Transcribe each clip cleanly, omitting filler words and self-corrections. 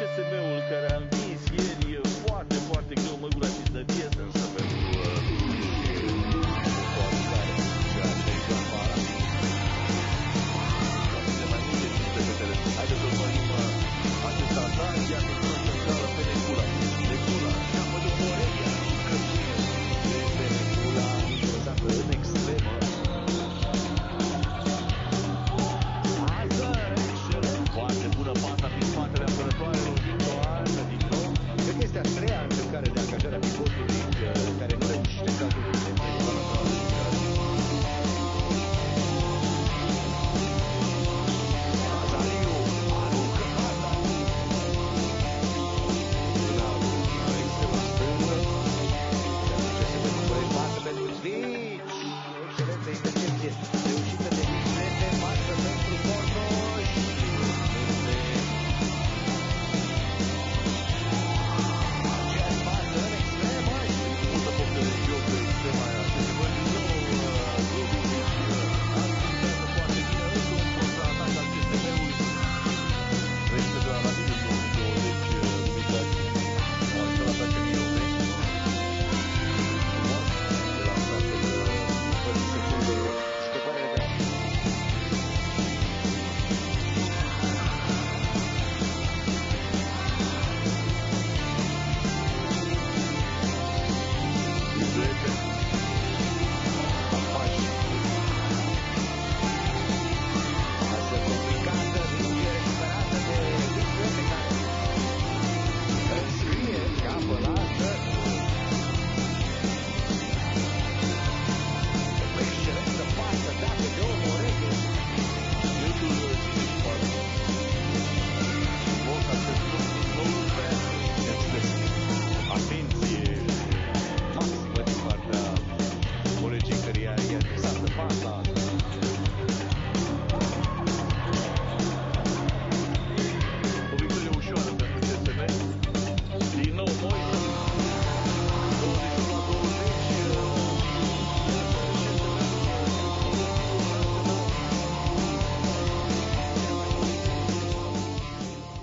CSM-ul care a învins ieri foarte, foarte greu Măgura Cizărie, însă pentru haideți să urmărim acest atac, iar în zona centrală Penecula. Penecula, capă de Morelia, căține de Penecula, interesantă în extremă. Foarte bună pasa prin spatele apărătoarelor din Doan, din nou. Cred că este a treia încercare de angajare a pivotului care nu reușește în cazul lui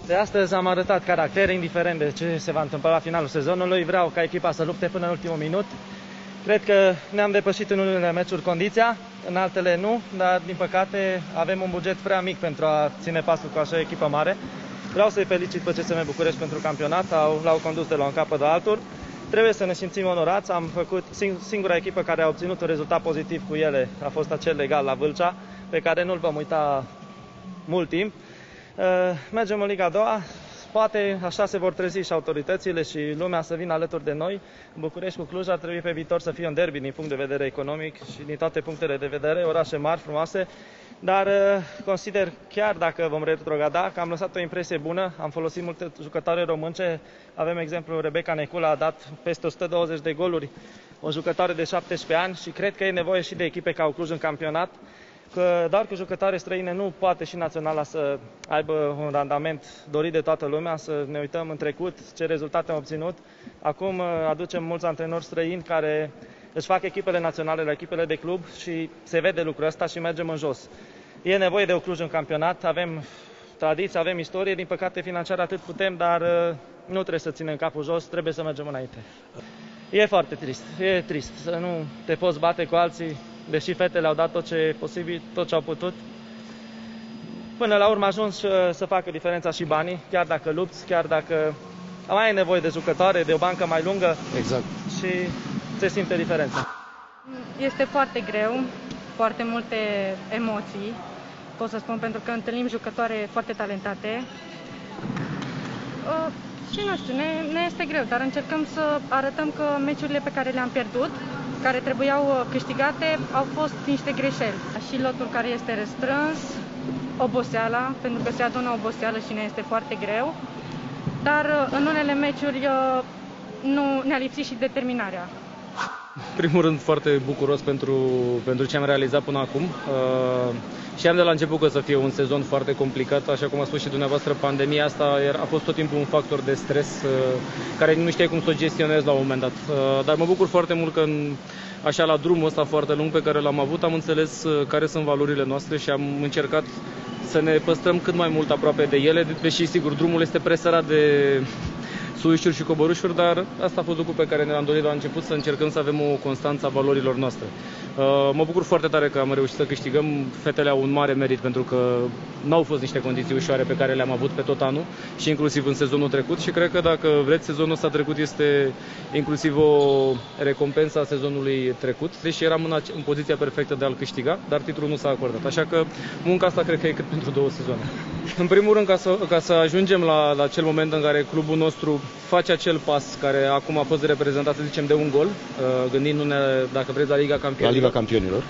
De astăzi am arătat caracter, indiferent de ce se va întâmpla la finalul sezonului. Vreau ca echipa să lupte până în ultimul minut. Cred că ne-am depășit în unele meciuri condiția, în altele nu, dar din păcate avem un buget prea mic pentru a ține pasul cu așa o echipă mare. Vreau să-i felicit pe CSM București pentru campionat, l-au condus de la un capăt la altul. Trebuie să ne simțim onorați, am făcut singura echipă care a obținut un rezultat pozitiv cu ele, a fost acel legal la Vâlcea, pe care nu-l vom uita mult timp. Mergem în Liga a doua, poate așa se vor trezi și autoritățile și lumea să vină alături de noi. București cu Cluj ar trebui pe viitor să fie un derby din punct de vedere economic și din toate punctele de vedere, orașe mari, frumoase, dar consider, chiar dacă vom retrograda, că am lăsat o impresie bună, am folosit multe jucătoare românce, avem exemplu Rebecca Necula, a dat peste 120 de goluri, o jucătoare de 17 ani și cred că e nevoie și de echipe ca Cluj în campionat, că doar cu jucătoare străine nu poate și naționala să aibă un randament dorit de toată lumea, să ne uităm în trecut ce rezultate am obținut. Acum aducem mulți antrenori străini care își fac echipele naționale la echipele de club și se vede lucrul ăsta și mergem în jos. E nevoie de o Cluj în campionat, avem tradiție, avem istorie, din păcate financiar atât putem, dar nu trebuie să ținem capul jos, trebuie să mergem înainte. E foarte trist, e trist să nu te poți bate cu alții, deși fetele au dat tot ce e posibil, tot ce au putut. Până la urmă ajuns să facă diferența și banii, chiar dacă lupți, chiar dacă mai ai nevoie de jucătoare, de o bancă mai lungă. Exact. Și se simte diferența. Este foarte greu, foarte multe emoții, pot să spun, pentru că întâlnim jucătoare foarte talentate. Și nu știu, ne este greu, dar încercăm să arătăm că meciurile pe care le-am pierdut, care trebuiau câștigate, au fost niște greșeli. Și lotul care este restrâns, oboseala, pentru că se adună oboseală și ne este foarte greu, dar în unele meciuri nu ne-a lipsit și determinarea. În primul rând, foarte bucuros pentru ce am realizat până acum. Știam de la început că să fie un sezon foarte complicat, așa cum a spus și dumneavoastră, pandemia asta a fost tot timpul un factor de stres care nu știai cum să o gestionezi la un moment dat. Dar mă bucur foarte mult că așa la drumul ăsta foarte lung pe care l-am avut am înțeles care sunt valorile noastre și am încercat să ne păstrăm cât mai mult aproape de ele, deși sigur drumul este presărat de suișuri și coborâșuri, dar asta a fost lucru pe care ne l-am dorit la început, să încercăm să avem o constanță a valorilor noastre. Mă bucur foarte tare că am reușit să câștigăm. Fetele au un mare merit pentru că n-au fost niște condiții ușoare pe care le-am avut pe tot anul și inclusiv în sezonul trecut și cred că dacă vreți, sezonul ăsta trecut este inclusiv o recompensă a sezonului trecut, deși eram în poziția perfectă de a-l câștiga, dar titlul nu s-a acordat. Așa că munca asta cred că e cât pentru 2 sezoane. În primul rând, ca să ajungem la acel moment în care clubul nostru face acel pas care acum a fost reprezentat, să zicem, de un gol, gândindu-ne, dacă vreți, la Liga Campionilor.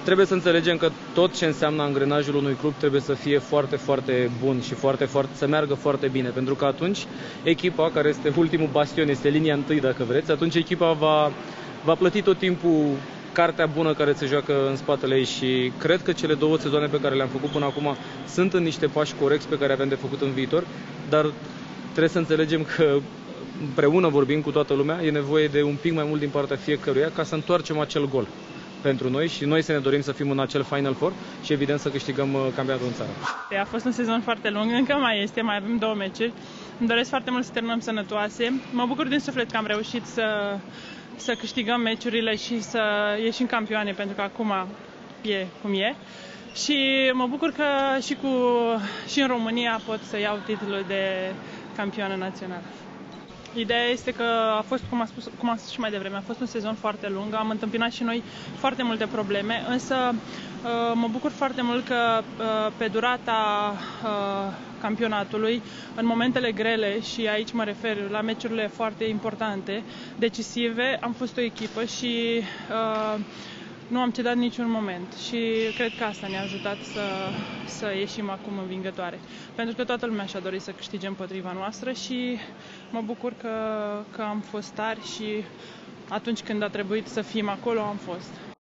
Trebuie să înțelegem că tot ce înseamnă angrenajul unui club trebuie să fie foarte, foarte bun și să meargă foarte bine, pentru că atunci echipa, care este ultimul bastion, este linia întâi, dacă vreți, atunci echipa va plăti tot timpul cartea bună care se joacă în spatele ei și cred că cele 2 sezoane pe care le-am făcut până acum sunt în niște pași corecți pe care avem de făcut în viitor, dar trebuie să înțelegem că împreună vorbim cu toată lumea, e nevoie de un pic mai mult din partea fiecăruia ca să întoarcem acel gol pentru noi și noi să ne dorim să fim în acel Final Four și evident să câștigăm campionatul în țară. A fost un sezon foarte lung, încă mai este, mai avem 2 meciuri. Îmi doresc foarte mult să terminăm sănătoase. Mă bucur din suflet că am reușit să câștigăm meciurile și să ieșim campioane, pentru că acum e cum e. Și mă bucur că și în România pot să iau titlul de campioană națională. Ideea este că a fost, cum am spus și mai devreme, a fost un sezon foarte lung, am întâmpinat și noi foarte multe probleme, însă mă bucur foarte mult că pe durata campionatului, în momentele grele, și aici mă refer la meciurile foarte importante, decisive, am fost o echipă și nu am cedat niciun moment și cred că asta ne-a ajutat să ieșim acum învingătoare. Pentru că toată lumea și-a dorit să câștige împotriva noastră și mă bucur că am fost tari și atunci când a trebuit să fim acolo, am fost.